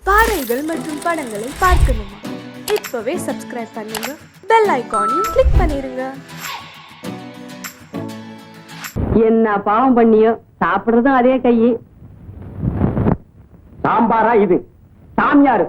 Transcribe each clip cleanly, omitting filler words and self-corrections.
பாடல்கள் மற்றும் படங்களை பார்க்கணுமா? இப்பவே சப்ஸ்கிரைப் பண்ணுங்க, பெல் ஐகானையும் கிளிக் பண்ணிருங்க. என்ன பாவம் பண்ணியோ, சாப்பிடுறதும் அதே கையி. சாம்பாரா இது? சாமியாரு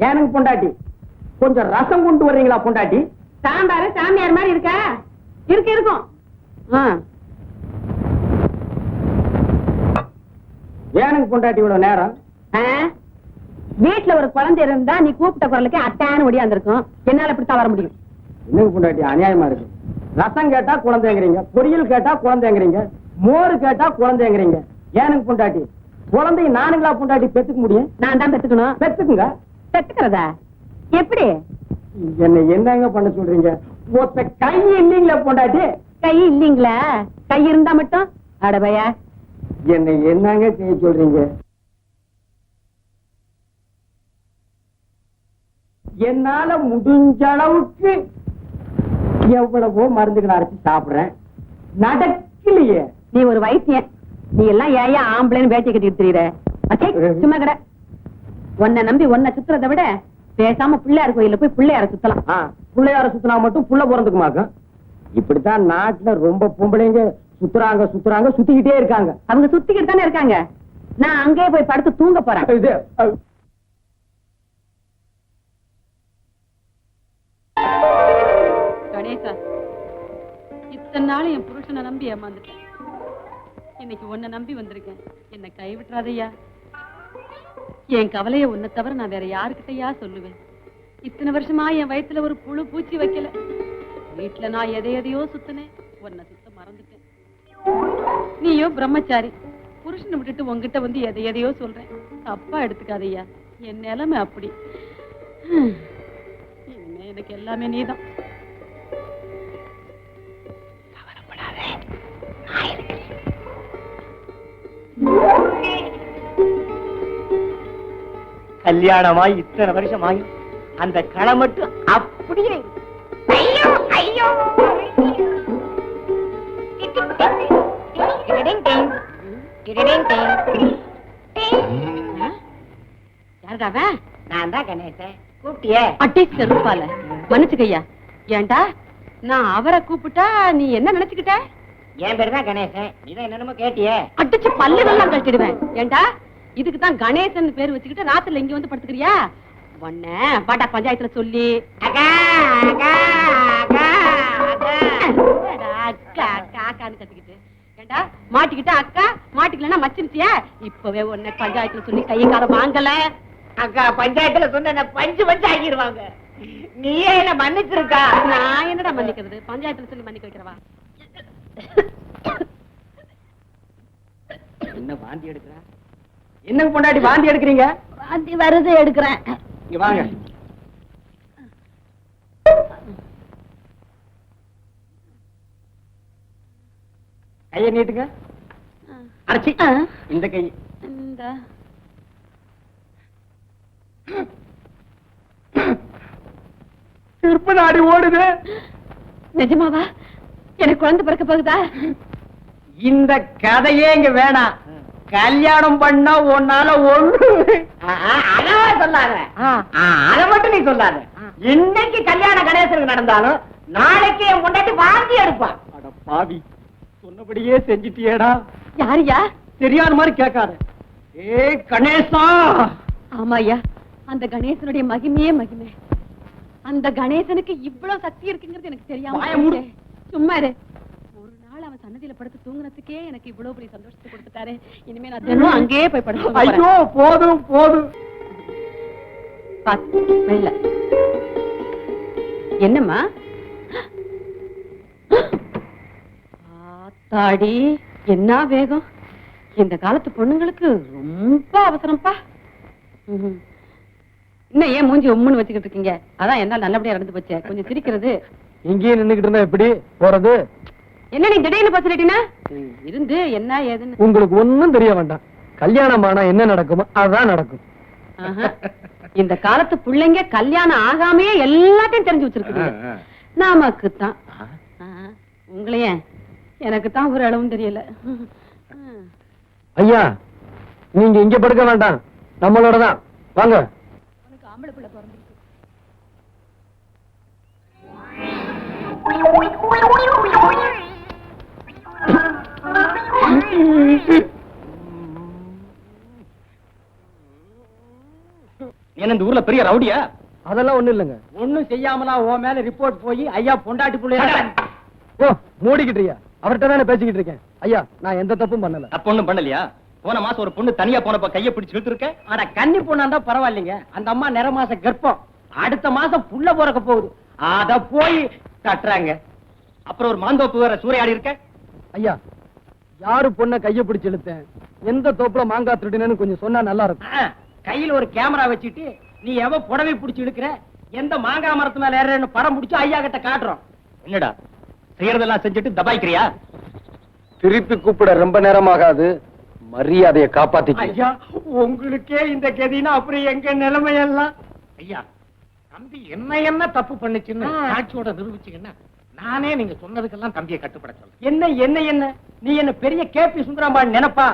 எனக்கு பொண்டாட்டி, கொஞ்சம் ரசம் கொண்டு வர்றீங்களா பொண்டாட்டி? சாம்பாரு சாமியார் மாதிரி இருக்கா? இருக்கும். எனக்கு பொண்டாட்டி இவ்வளவு நேரம்? வீட்டுல ஒரு குழந்தை இருந்தா நீ கூப்பிட்ட குரலுக்கு அட்டான்னு ஒடியாந்துருக்கும். என்னால இப்படித்தான் வர முடியும். எனக்கு பொண்டாட்டி அநியாயமா இருக்கு. ரசம் கேட்டா குழந்தைங்கிறீங்க, பொரியல் கேட்டா குழந்தைங்கிறீங்க, மோறு கேட்டா குழந்தைங்கிறீங்க. எனக்கு பொண்டாட்டி குழந்தைய நானுங்களா பொண்டாட்டி பெத்துக்க முடியும்? நான் தான் பெத்துக்கணும். பெத்துக்குங்க. பெத்துக்கிறதா எப்படி? என்ன என்னங்க பண்ண சொல்றீங்க? ஒத்த கை இல்லீங்களா பொண்டாட்டி? கை இல்லீங்களா? கை இருந்தா மட்டும் அடபையா என்ன என்னங்க செய்ய சொல்றீங்க? என்னால முடிஞ்ச அளவுக்கு எவ்வளவோ மருந்துகளை அரைச்சு சாப்பிடுறேன், நடக்கலையே. நீ ஒரு வைத்தியன், நீ எல்லாம் ஏயா ஆம்பளைன்னு வேட்டி கட்டிட்டு தெரியுற? சும்மா கடை. உன்னை நம்பி உன்னை சுத்துறதை விட பேசாம பிள்ளையார் கோயில போய் பிள்ளையார சுத்தலாம். பிள்ளையார சுத்தினா மட்டும் புள்ள பிறந்துக்குமாக்கும். இப்படித்தான் நாட்டுல ரொம்ப பொம்பளைங்க சுத்துறாங்க சுத்துறாங்க சுத்திக்கிட்டே இருக்காங்க. அவங்க சுத்திக்கிட்டு தானே இருக்காங்க. நான் அங்கேயே போய் படுத்து தூங்க போறேன். கணேசா, இத்தனை நாள் என் புருஷனை நம்பி ஏமாந்துட்டேன். இன்னைக்கு உன்னை நம்பி வந்திருக்கேன். என்னை கைவிட்டுறாதையா. என் கவலைய உன்னை தவிர நான் வேற யாருக்கிட்டயா சொல்லுவேன்? இத்தனை வருஷமா என் வயித்துல ஒரு புழு பூச்சி வைக்கல. வீட்டுல நான் எதையோ சுத்தினேன், உன்னை சுத்த மறந்துட்டேன். நீயோ பிரம்மச்சாரி, புருஷனை விட்டுட்டு உங்ககிட்ட வந்து எதையோ சொல்றேன். தப்பா எடுத்துக்காதையா, என் நிலைமை அப்படி. இனிமே எனக்கு எல்லாமே நீதான். கல்யாணமாய் இத்தனை வருஷமாய் அந்த களை மட்டும் அப்படியே. ஐயோ ஐயோ யாருடாவன்? நான் தான் கணேசன். கூப்பிட்டியே? அட்டி செருப்பால மன்னிச்சுக்கையா. ஏண்டா நான் அவரை கூப்பிட்டா நீ என்ன நினைச்சுக்கிட்ட? என் பேரு தான் கணேசன், நீதான் என்னென்னமோ கேட்டியே. அடிச்சு பல்லுகள்லாம் கட்டிடுவேன். ஏண்டா இதுக்குதான் கணேசன் பேர் வச்சுக்கிட்டு ராத்திரில இங்க வந்து படுத்துக்கிறியா? உன்ன பாட்டா பஞ்சாயத்துல சொல்லி அக்கா அக்கா அக்கா அக்கா அக்கான்னு கத்திக்கிட்டு ஏண்டா மாட்டிக்கிட்ட அக்கா, மாட்டிக்கலன்னா மச்சிருச்சியா? இப்பவே உன்னை பஞ்சாயத்துல சொல்லி கையக்கார வாங்கல. அக்கா பஞ்சாயத்துல சொன்ன பஞ்சு பஞ்சு ஆகிடுவாங்க. நீயே என்ன மன்னிச்சிருக்கா? நான் என்னடா மன்னிக்கிறது? பஞ்சாயத்துல சொல்லி மன்னிக்க வைக்கிறவா? என்ன வாந்தி எடுக்கிற? என்ன பொண்டாட்டி வாந்தி எடுக்கிறீங்க? வாந்தி வருது, எடுக்கிறேன். இங்க வாங்க. கையை நீட்டுங்க. அரைச்சி இந்த கை இந்த திருப்ப நாடி ஓடுது. நிஜமாவா? எனக்கு குழந்தை பிறக்க போகுதா? இந்த கதையே இங்க வேணாம். கல்யாணம் பண்ணா உன்னால ஒண்ணு சொல்லாத. அத மட்டும் நீ சொல்லாத. இன்னைக்கு கல்யாணம் கணேசனுக்கு நடந்தாலும் நாளைக்கு என் பொண்டாட்டி வாந்தி எடுப்பான். அட பாவி, சொன்னபடியே செஞ்சிட்டியேடா. யாரியா? தெரியாத மாதிரி கேட்காத. ஏ கணேசா. ஆமாய்யா, அந்த கணேசனுடைய மகிமையே மகிமை. அந்த கணேசனுக்கு இவ்வளவு சக்தி இருக்குங்கிறது எனக்கு தெரியாம. சும்மா இரு. ஒரு நாள் அவன் சன்னதியில படுத்து தூங்குறதுக்கே எனக்கு இவ்வளவு பெரிய சந்தோஷத்தை கொடுத்துட்டாரு. இனிமே நான் தினம் அங்கேயே போய் படுத்து. ஐயோ போதும் போதும். வெள்ள என்னம்மா? ஆத்தாடி, என்ன வேகம்! இந்த காலத்து பொண்ணுங்களுக்கு ரொம்ப அவசரம்ப்பா. இன்னும் ஏன் மூஞ்சி உம்முன்னு வச்சுக்கிட்டு இருக்கீங்க? அதான் என்ன நல்லபடியா நடந்து போச்சு. கொஞ்சம் சிரிக்கிறது. இங்கேயே நின்னுகிட்டு இருந்தா எப்படி போறது? என்ன நீ திடீர்னு பசிலிட்டினா? இருந்து என்ன ஏதுன்னு உங்களுக்கு ஒண்ணும் தெரிய வேண்டாம். கல்யாணம் ஆனா என்ன நடக்குமோ அதான் நடக்கும். இந்த காலத்து பிள்ளைங்க கல்யாணம் ஆகாமையே எல்லாத்தையும் தெரிஞ்சு வச்சிருக்குது. நமக்குத்தான். உங்களையே எனக்கு தான் ஒரு அளவும் தெரியல. ஐயா, நீங்க இங்க படுக்க வேண்டாம், நம்மளோட தான். வாங்க. உனக்கு ஆம்பளை பிள்ளை பிறந்திருக்கு. என்ன இந்த ஊர்ல பெரிய ரவுடியா? அதெல்லாம் ஒண்ணும் இல்லைங்க. ஒண்ணும் செய்யாமலா உன் மேல ரிப்போர்ட் போய் ஐயா பொண்டாட்டி பிள்ளைய ஓ, மூடிக்கிட்டியா? அவர்கிட்ட தானே பேசிக்கிட்டு இருக்கேன். ஐயா, நான் எந்த தப்பும் பண்ணல. தப்பு ஒண்ணும் பண்ணலையா? போன மாசம் ஒரு பொண்ணு தனியா போனப்ப கைய பிடிச்சு இழுத்துருக்க. ஆனா கன்னி பொண்ணா இருந்தா பரவாயில்லைங்க. அந்த அம்மா நிற மாச கர்ப்பம், அடுத்த மாசம் புள்ள பிறக்க போகுது. அத போய் கட்டுறாங்க. அப்புறம் ஒரு மாந்தோப்பு வேற சூறையாடி இருக்க. ஐயா, யாரு பொண்ணை கைய பிடிச்சு இழுத்தேன், எந்த தோப்புல மாங்காய் திருடினேன்னு கொஞ்சம் சொன்னா நல்லா இருக்கும். கையில ஒரு கேமரா வச்சுட்டு நீ எவ புடவை பிடிச்சு இழுக்கிற, எந்த மாங்காய் மரத்து மேல ஏறன்னு படம் பிடிச்சு ஐயா கிட்ட காட்டுறோம். என்னடா செய்யறதெல்லாம் செஞ்சுட்டு தபாய்க்கிறியா? திருப்பி கூப்பிட ரொம்ப நேரமாகாது, மரியாதையை காப்பாத்திக்க. ஐயா, உங்களுக்கே இந்த கதினா அப்புறம் எங்க நிலைமையெல்லாம். ஐயா, தம்பி என்ன தப்பு பண்ணுச்சுன்னு சாட்சியோட நிரூபிச்சீங்கன்னா நானே நீங்க சொன்னதுக்கெல்லாம் தம்பியை கட்டுப்பட சொல்றேன். என்ன நீ என்ன பெரிய கேபி சுந்தராம்பாள் நினைப்பா?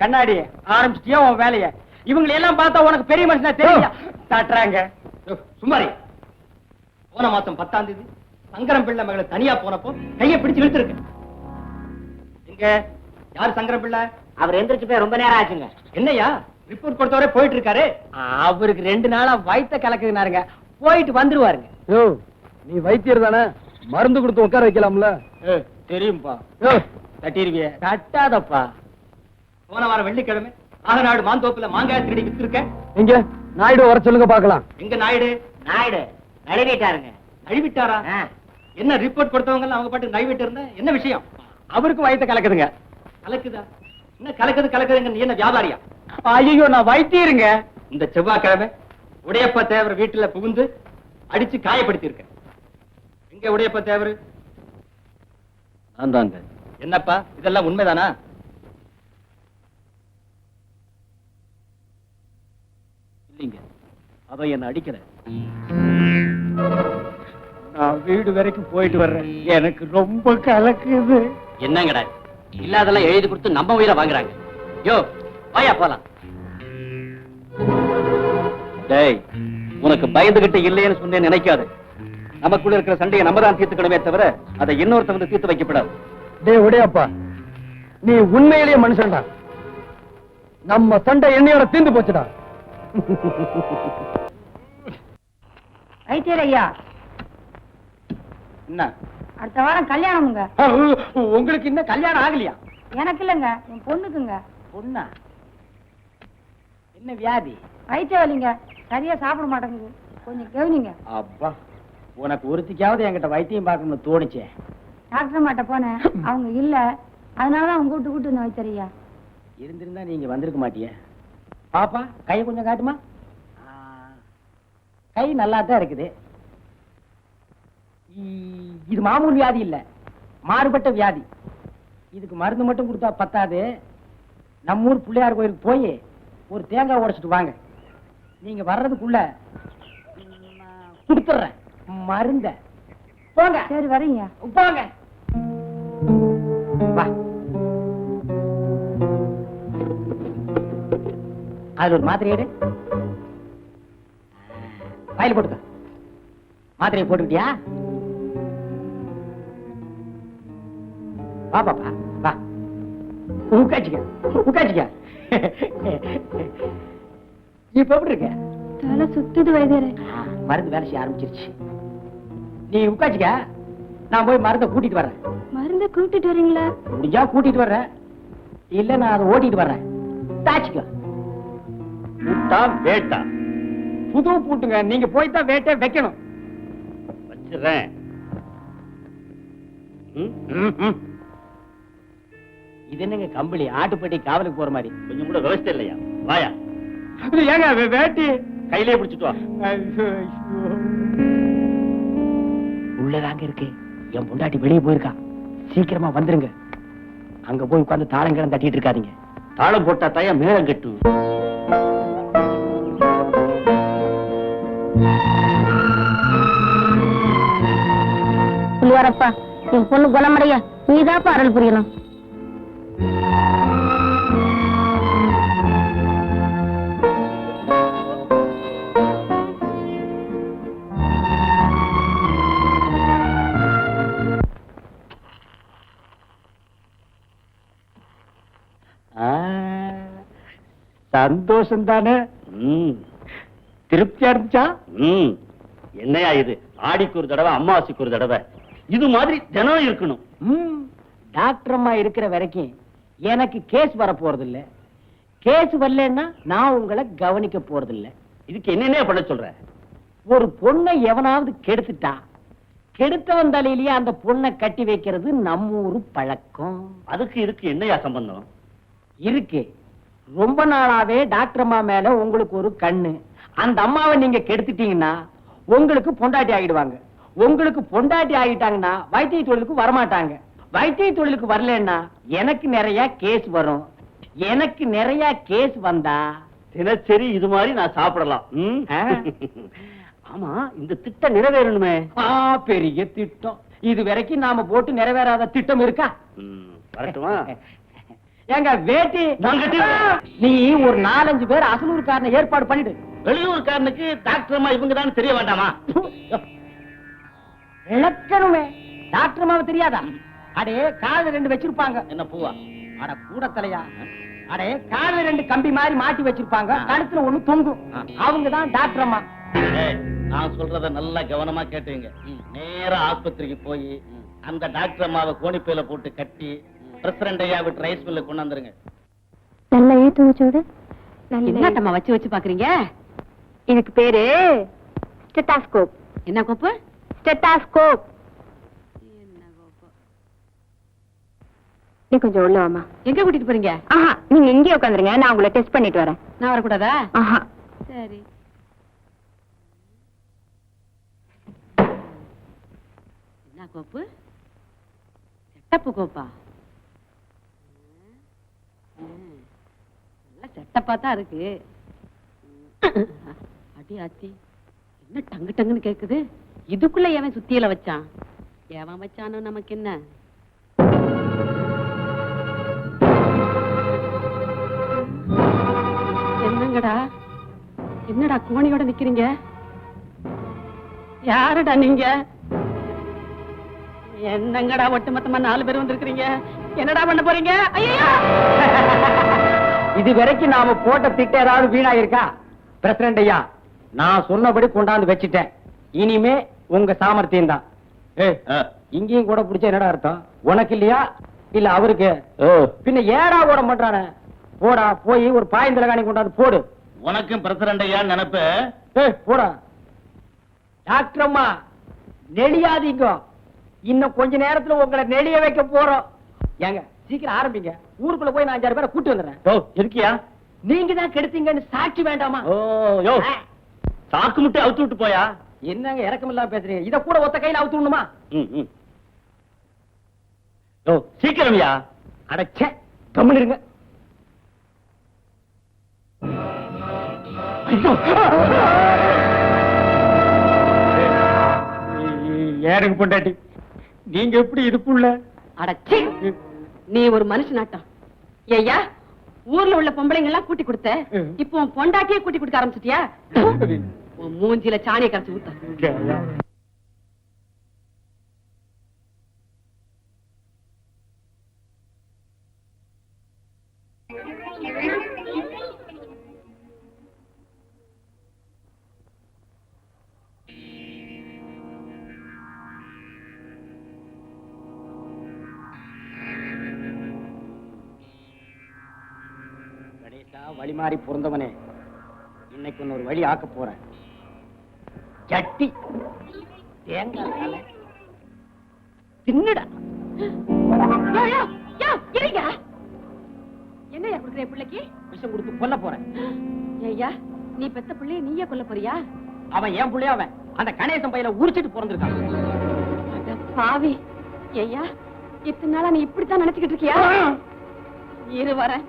கண்ணாடி ஆரம்பிச்சிட்டியா உன் வேலைய? இவங்களை எல்லாம் பார்த்தா உனக்கு பெரிய மனுஷனா தெரியும் காட்டுறாங்க. சுமாரி போன மாசம் 10ஆம் தேதி சங்கரம் பிள்ளை மகளை தனியா போனப்போ கையை பிடிச்சு இழுத்துருக்கு. இங்க யாரு சங்கரம் பிள்ளை? அவர் எந்திரிச்சு போய் ரொம்ப நேரம் ஆச்சுங்க. என்னையா ரிப்போர்ட் கொடுத்தவரே போயிட்டு இருக்காரு. அவருக்கு 2 நாளா வயித்த கலக்குதுனாருங்க, போயிட்டு வந்துருவாருங்க. யோ, நீ வைத்தியர் தானே, மருந்து கொடுத்து உட்கார வைக்கலாம்ல? தெரியும்பா. தட்டிருவிய தட்டாதப்பா. போன வாரம் வெள்ளிக்கிழமை ஆகநாடு மாந்தோப்புல மாங்காய் திருடி வித்துருக்க. எங்க நாயுடு வர சொல்லுங்க பாக்கலாம். எங்க நாயுடு? நழுவிட்டாருங்க. நழுவிட்டாரா? என்ன ரிப்போர்ட் கொடுத்தவங்க எல்லாம் அவங்க பாட்டு நழுவிட்டு இருந்தா என்ன விஷயம்? அவருக்கு வயித்த கலக்குதுங்க. கலக்குதா? என்ன கலக்குதுங்க? நீ என்ன வியாபாரியா? ஐயோ, நான் வைத்தியருங்க. இந்த செவ்வாய்க்கிழமை உடையப்ப தேவர் வீட்டுல புகுந்து அடிச்சு காயப்படுத்தி இருக்க. எங்க உடையப்ப தேவர்? என்னப்பா இதெல்லாம் உண்மைதானா? இல்லீங்க, அவ என்ன அடிக்கல. நான் வீடு வரைக்கும் போயிட்டு வர்றேன், எனக்கு ரொம்ப கலக்குது. என்னங்கடா இல்லாதெல்லாம் எழுதி கொடுத்து நம்ம உயிரை வாங்குறாங்க. யோ, வாயா போலாம். டேய், உனக்கு பயந்துகிட்டு இல்லைன்னு சொன்னேன் நினைக்காது. நமக்குள்ள இருக்கிற சண்டையை நம்ம தான் தீர்த்துக்கணுமே தவிர அதை இன்னொருத்த வந்து தீர்த்து வைக்கப்படாது. டேய் உடையப்பா, நீ உண்மையிலேயே மனுஷன்டா. நம்ம சண்டை என்னையோட தீர்ந்து போச்சுடா. வைத்தியர் ஐயா, என்ன அடுத்த வாரம் கல்யாணமுங்க. உங்களுக்கு இன்னும் கல்யாணம் ஆகலையா? எனக்கு இல்லங்க, என் பொண்ணுக்குங்க. பொண்ணா? என்ன வியாதி? வயிற்று வலிங்க, சரியா சாப்பிட மாட்டேங்குது, கொஞ்சம் கவனிங்க. அப்பா, உனக்கு ஒருத்திக்காவது என்கிட்ட வைத்தியம் பார்க்கணும்னு தோணுச்சே. டாக்டர் மாட்ட போனேன், அவங்க இல்ல, அதனாலதான் அவங்க கூட்டு இந்த வைத்தியர் ஐயா. இருந்திருந்தா நீங்க வந்திருக்க மாட்டிய. பாப்பா, கையை கொஞ்சம் காட்டுமா? கை நல்லா தான் இருக்குது. இது மாமூல் வியாதி இல்ல, மாறுபட்ட வியாதி. இதுக்கு மருந்து மட்டும் கொடுத்தா பத்தாது. நம்ம ஊர் பிள்ளையார் கோயிலுக்கு போய் ஒரு தேங்காய் உடைச்சிட்டு வாங்க. நீங்க வர்றதுக்குள்ள கொடுத்துறேன் மருந்த. போங்க. சரி, வரீங்க. போங்க. வா. அது ஒரு மாத்திரை எடு. வாயில போட்டுக்க. மாத்திரையை போட்டுக்கிட்டியா? வா பாப்பா, வா. உட்காச்சிக்க. இப்ப எப்படி இருக்க? தலை சுத்துது வைத்தியரே. மருந்து வேலை செய்ய ஆரம்பிச்சிருச்சு. நீ உட்காச்சிக்க, நான் போய் மருந்தை கூட்டிட்டு வர்றேன். மருந்த கூட்டிட்டு வரீங்களா? முடிஞ்சா கூட்டிட்டு வர்றேன், இல்ல நான் அதை ஓட்டிட்டு வர்றேன். தாச்சிக்க. வேட்டா புது பூட்டுங்க, நீங்க போய் தான் வேட்டை வைக்கணும். வச்சிடுறேன். இது என்னங்க கம்பளி, ஆட்டுப்பட்டி காவலுக்கு போற மாதிரி? கொஞ்சம் கூட விவசாயம் இல்லையா? வாயா. ஏங்க வேட்டி கையிலே பிடிச்சிட்டு வா. உள்ளதாங்க இருக்கு. என் பொண்டாட்டி வெளியே போயிருக்கா, சீக்கிரமா வந்துருங்க. அங்க போய் உட்கார்ந்து தாளம் கிளம் தட்டிட்டு இருக்காதீங்க. தாளம் போட்டா தாயா மேளம் கட்டு. வரப்பா, என் பொண்ணு குணமடைய நீதாப்பா அருள் புரியணும். சந்தோஷம் தானே? திருப்தியா இருந்துச்சா? என்னையா இது, ஆடிக்கு ஒரு தடவை அமாவாசைக்கு ஒரு தடவை இது மாதிரி தினம் இருக்கணும். டாக்டர் அம்மா இருக்கிற வரைக்கும் எனக்கு கேஸ் வர போறது இல்ல. கேஸ் வரலன்னா நான் உங்களை கவனிக்க போறது இல்ல. இதுக்கு என்னென்ன பண்ண சொல்ற? ஒரு பொண்ணை எவனாவது கெடுத்துட்டா கெடுத்தவன் தலையிலேயே அந்த பொண்ணை கட்டி வைக்கிறது நம்ம ஊரு பழக்கம். அதுக்கு இதுக்கு என்னையா சம்பந்தம்? இருக்கு. ரொம்ப நாளாவே டாக்டர் அம்மா மேல உங்களுக்கு ஒரு கண்ணு. அந்த அம்மாவை நீங்க கெடுத்துட்டீங்கன்னா உங்களுக்கு பொண்டாட்டி ஆகிடுவாங்க. உங்களுக்கு பொண்டாட்டி ஆகிட்டாங்கன்னா வைத்திய தொழிலுக்கு வரமாட்டாங்க. வைத்திய தொழிலுக்கு வரலன்னா எனக்கு நிறைய கேஸ் வரும். எனக்கு நிறைய கேஸ் வந்தா தினசரி இது மாதிரி நான் சாப்பிடலாம். ஆமா, இந்த திட்டம் நிறைவேறணுமே. பெரிய திட்டம். இது வரைக்கும் நாம போட்டு நிறைவேறாத திட்டம் இருக்கா? வரட்டுமா? எங்க வேட்டி நீ ஒரு 4-5 பேர் அசலூர்காரனை ஏற்பாடு பண்ணிடு. வெளியூர்காரனுக்கு டாக்டர் அம்மா இவங்க தான் தெரிய வேண்டாமா? இழக்கணுமே. டாக்டர் அம்மாவை தெரியாதா? அடே காது 2 வச்சிருப்பாங்க. என்ன பூவா? அட கூட தலையா. அடே காது 2 கம்பி மாதிரி மாட்டி வச்சிருப்பாங்க. கழுத்துல ஒண்ணு தொங்கும். அவங்கதான் டாக்டர் அம்மா. நான் சொல்றத நல்லா கவனமா கேட்டுங்க. நேரா ஆஸ்பத்திரிக்கு போய் அந்த டாக்டர் அம்மாவை கோணிப்பையில போட்டு கட்டி பிரசிடண்ட் ஐயா விட்டு ரைஸ் மில்ல கொண்டு வந்துருங்க. நல்ல எழுத்து வச்சோடு. என்னட்டம்மா வச்சு வச்சு பாக்குறீங்க? எனக்கு பேரு ஸ்டெத்தாஸ்கோப். என்ன கோப்பு? ஸ்டெத்தாஸ்கோப். நீ கொஞ்சம் உள்ள வாமா. எங்க கூட்டிட்டு போறீங்க? ஆஹா, நீங்க இங்கே உட்காந்துருங்க, நான் உங்களை டெஸ்ட் பண்ணிட்டு வரேன். நான் வரக்கூடாதா? ஆஹா. சரி. என்ன கோப்பு? செட்டப்பு கோப்பா? நல்ல செட்டப்பா தான் இருக்கு. அடி ஆத்தி, என்ன டங்கு டங்குன்னு கேக்குது? இதுக்குள்ள எவன் சுத்தியில வச்சான்? எவன் வச்சானோ நமக்கு என்ன? என்னங்கடா, என்னடா கோணியோட நிக்கிறீங்க? யாருடா நீங்க? என்னங்கடா ஒட்டுமொத்தமா 4 பேர் வந்திருக்கீங்க? என்னடா பண்ண போறீங்க? ஐயா, இது வரைக்கும் நாம போட்ட திட்டம் ஏதாவது வீணா இருக்கா? பிரசிடண்ட் ஐயா, நான் சொன்னபடி கொண்டாந்து வச்சிட்டேன். இனிமே உங்க சாமர்த்தியம் தான். இங்கேயும் கூட பிடிச்ச என்னடா அர்த்தம்? உனக்கு இல்லையா இல்ல அவருக்கு? பின்ன ஏடா கூட பண்றானே? போடா, போய் ஒரு பாயந்தல காணி கொண்டாந்து போடு. உனக்கும் பிரசிடண்ட் ஐயா நினைப்பு. போடா. டாக்டர் அம்மா நெளியாதீங்க. இன்னும் கொஞ்ச நேரத்துல உங்களை நெளிய வைக்க போறோம். ஏங்க சீக்கிரம் ஆரம்பிங்க. ஊருக்குள்ள போய் நான் 5-6 பேரை கூட்டி வந்துடுறேன். இருக்கியா? நீங்க தான் கெடுத்தீங்கன்னு சாட்சி வேண்டாமா? சாக்கு முட்டை அவுத்து விட்டு போயா? என்னங்க இறக்கம் இல்லாம பேசுறீங்க? இத கூட ஒத்த கையில அவுத்து விடணுமா? சீக்கிரம்யா. அடச்சே, கம்முன்னு இருங்க. ஏனுங்க பொண்டாட்டி, நீங்க எப்படி இதுக்குள்ள? அடச்சி, நீ ஒரு மனுஷனாட்டம். ஐயா, ஊர்ல உள்ள பொம்பளைங்க எல்லாம் கூட்டி கொடுத்த, இப்போ உன் பொண்டாட்டியே கூட்டி கொடுக்க ஆரம்பிச்சிட்டியா? உன் மூஞ்சில சாணியை கரைச்சு ஊத்த. வழி மாறி பொருந்தவனே, இன்னைக்கு ஒரு வழி ஆக்க போறேன். சட்டி தேங்காய் தலை தின்னுடா. என்னையா கொடுக்குற பிள்ளைக்கு? விஷம் கொடுத்து கொல்ல போறேன். ஐயா, நீ பெத்த பிள்ளைய நீயே கொல்ல போறியா? அவன் என் பிள்ளைய, அவன் அந்த கணேசன் பையில உரிச்சிட்டு பிறந்திருக்கான். பாவி. ஐயா, இத்தனை நாளா நீ இப்படித்தான் நினைச்சுக்கிட்டு இருக்கியா? இரு வரேன்.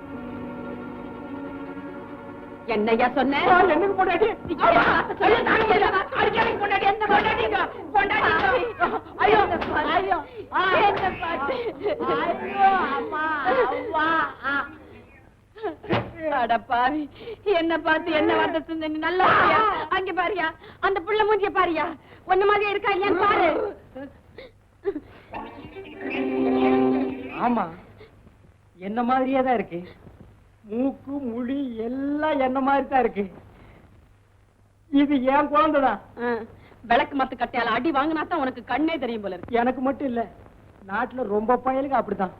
என்னையா சொன்ன? என்னங்க பொண்டாட்டி? அடப்பாவி, என்ன பார்த்து என்ன வார்த்தை சொன்ன? நீ நல்லா இருக்கியா? அங்க பாரியா, அந்த புள்ள மூஞ்சிய பாரியா, ஒண்ணு மாதிரி இருக்கா இல்லையான்னு பாரு. ஆமா, என்ன மாதிரியே தான் இருக்கு. மூக்கு முடி எல்லாம் என்ன மாதிரி தான் இருக்கு. இது என் குழந்தைதான். விளக்கு மத்து கட்டையால அடி வாங்கினா தான் உனக்கு கண்ணே தெரியும் போல இருக்கு. எனக்கு மட்டும் இல்ல, நாட்டுல ரொம்ப பயலுக்கு அப்படித்தான்.